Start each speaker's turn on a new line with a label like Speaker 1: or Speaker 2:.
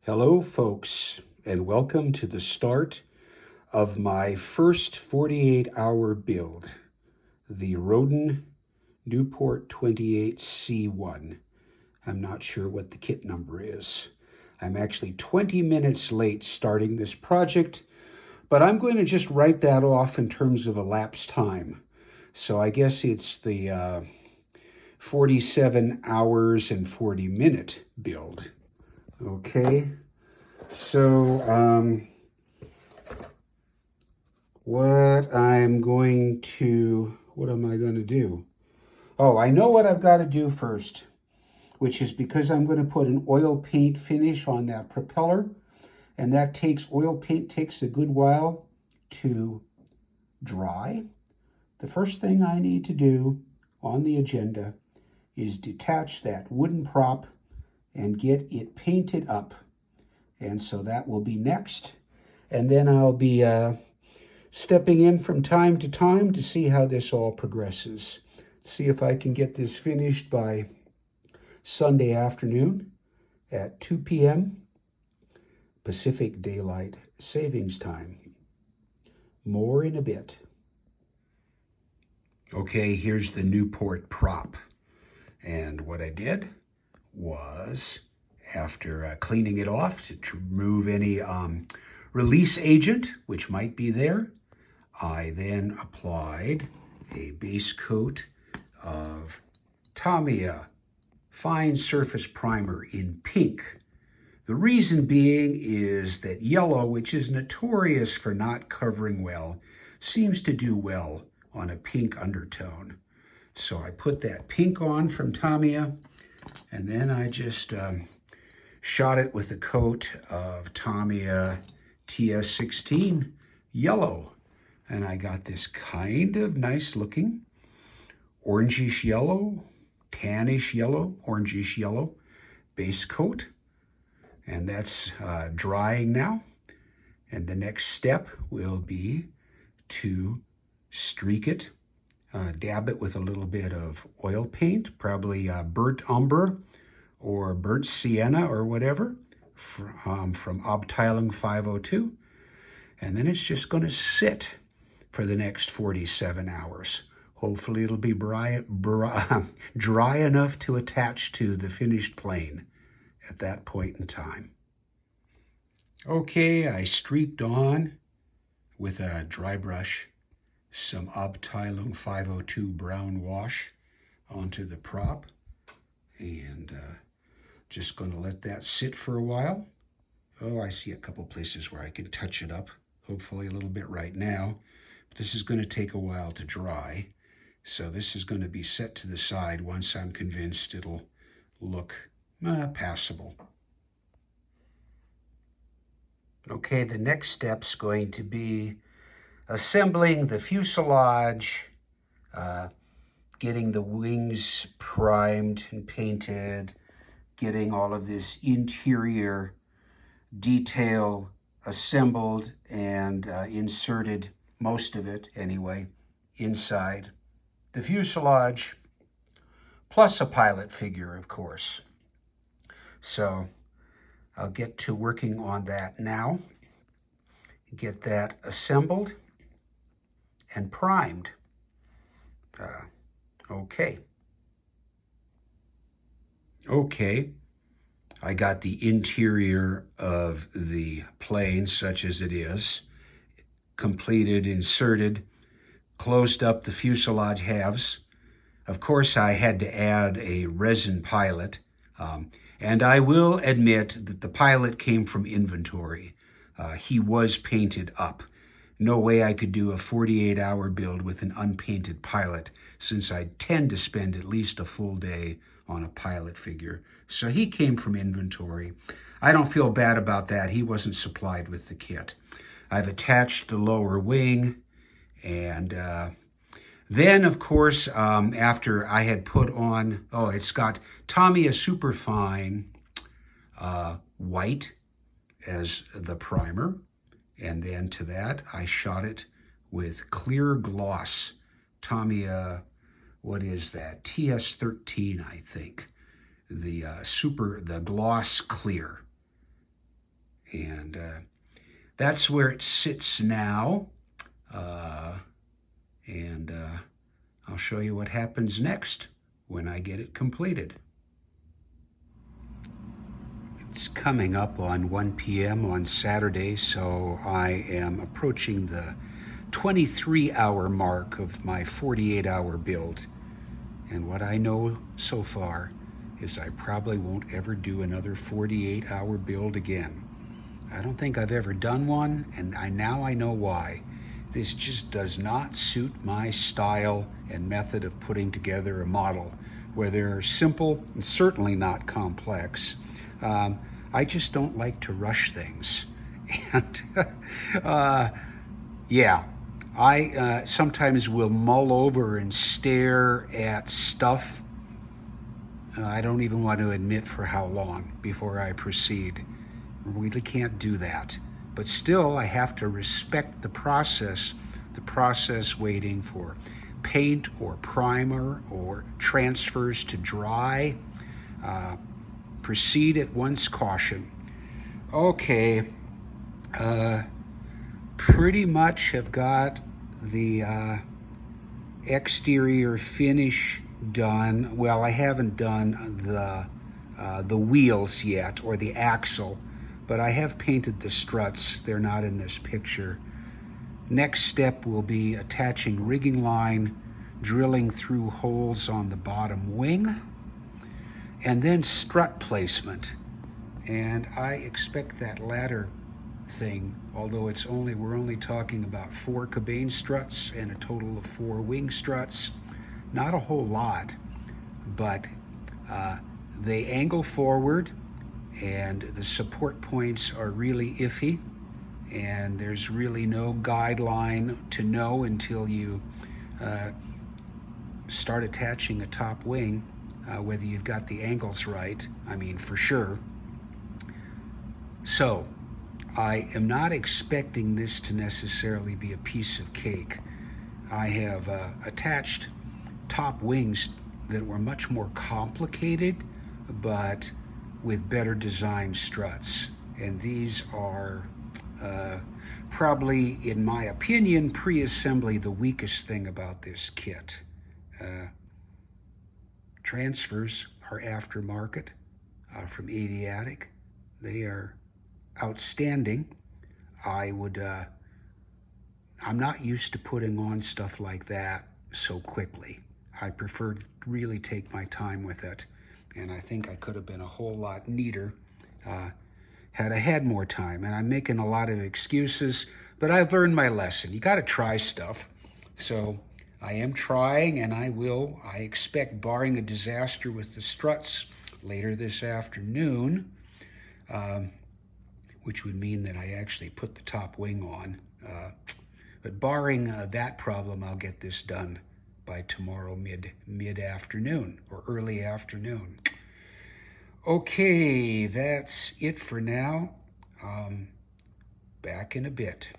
Speaker 1: Hello, folks, and welcome to the start of my first 48-hour build, the Roden Nieuport 28C1. I'm not sure what the kit number is. I'm actually 20 minutes late starting this project, but I'm going to just write that off in terms of elapsed time. So I guess it's the 47 hours and 40-minute build. Okay, so what am I going to do? Oh, I know what I've got to do first, which is because I'm going to put an oil paint finish on that propeller, and that oil paint takes a good while to dry. The first thing I need to do on the agenda is detach that wooden prop and get it painted up. And so that will be next. And then I'll be stepping in from time to time to see how this all progresses. See if I can get this finished by Sunday afternoon at 2 p.m. Pacific Daylight Savings Time. More in a bit. Okay, here's the Nieuport prop. And what I did was, after cleaning it off to remove any release agent, which might be there, I then applied a base coat of Tamiya Fine Surface Primer in pink. The reason being is that yellow, which is notorious for not covering well, seems to do well on a pink undertone. So I put that pink on from Tamiya, and then I just shot it with a coat of Tamiya TS16 yellow. And I got this kind of nice looking orangish yellow, tannish yellow, orangish yellow base coat. And that's drying now. And the next step will be to streak it, dab it with a little bit of oil paint, probably burnt umber or burnt sienna or whatever from Abteilung 502. And then it's just going to sit for the next 47 hours. Hopefully it'll be dry enough to attach to the finished plane at that point in time. Okay, I streaked on with a dry brush some Abteilung 502 brown wash onto the prop, and just going to let that sit for a while. Oh, I see a couple places where I can touch it up, hopefully a little bit right now. But this is going to take a while to dry, so this is going to be set to the side once I'm convinced it'll look passable. Okay, the next step's going to be assembling the fuselage, getting the wings primed and painted, getting all of this interior detail assembled and inserted, most of it anyway, inside the fuselage, plus a pilot figure, of course. So I'll get to working on that now, get that assembled and primed. Okay, I got the interior of the plane, such as it is, completed, inserted, closed up the fuselage halves. Of course, I had to add a resin pilot, and I will admit that the pilot came from inventory. He was painted up. No way I could do a 48-hour build with an unpainted pilot, since I tend to spend at least a full day on a pilot figure. So he came from inventory. I don't feel bad about that. He wasn't supplied with the kit. I've attached the lower wing, and then, of course, after I had put on, it's got Tamiya Superfine white as the primer. And then to that, I shot it with clear gloss Tamiya, what is that? TS13, I think. The gloss clear. And that's where it sits now. And I'll show you what happens next when I get it completed. It's coming up on 1 p.m. on Saturday, so I am approaching the 23-hour mark of my 48-hour build. And what I know so far is I probably won't ever do another 48-hour build again. I don't think I've ever done one, and now I know why. This just does not suit my style and method of putting together a model, where they're simple and certainly not complex. I just don't like to rush things. And yeah, I sometimes will mull over and stare at stuff I don't even want to admit for how long before I proceed. Really can't do that. But still, I have to respect the process waiting for paint or primer or transfers to dry. Proceed at one's caution. Okay, pretty much have got the exterior finish done. Well, I haven't done the wheels yet, or the axle, but I have painted the struts. They're not in this picture. Next step will be attaching rigging line, drilling through holes on the bottom wing, and then strut placement. And I expect that latter thing, although we're only talking about 4 cabane struts and a total of 4 wing struts, not a whole lot, but they angle forward and the support points are really iffy, and there's really no guideline to know until you start attaching a top wing whether you've got the angles right. I mean, for sure. So I am not expecting this to necessarily be a piece of cake. I have attached top wings that were much more complicated, but with better designed struts. And these are probably, in my opinion, pre-assembly the weakest thing about this kit. Transfers are aftermarket from Aviatic. They are outstanding. I'm not used to putting on stuff like that so quickly. I prefer to really take my time with it, and I think I could have been a whole lot neater had I had more time. And I'm making a lot of excuses, but I've learned my lesson. You got to try stuff. So I am trying, and I expect, barring a disaster with the struts later this afternoon, which would mean that I actually put the top wing on. But barring that problem, I'll get this done by tomorrow mid-afternoon or early afternoon. Okay, that's it for now. Back in a bit.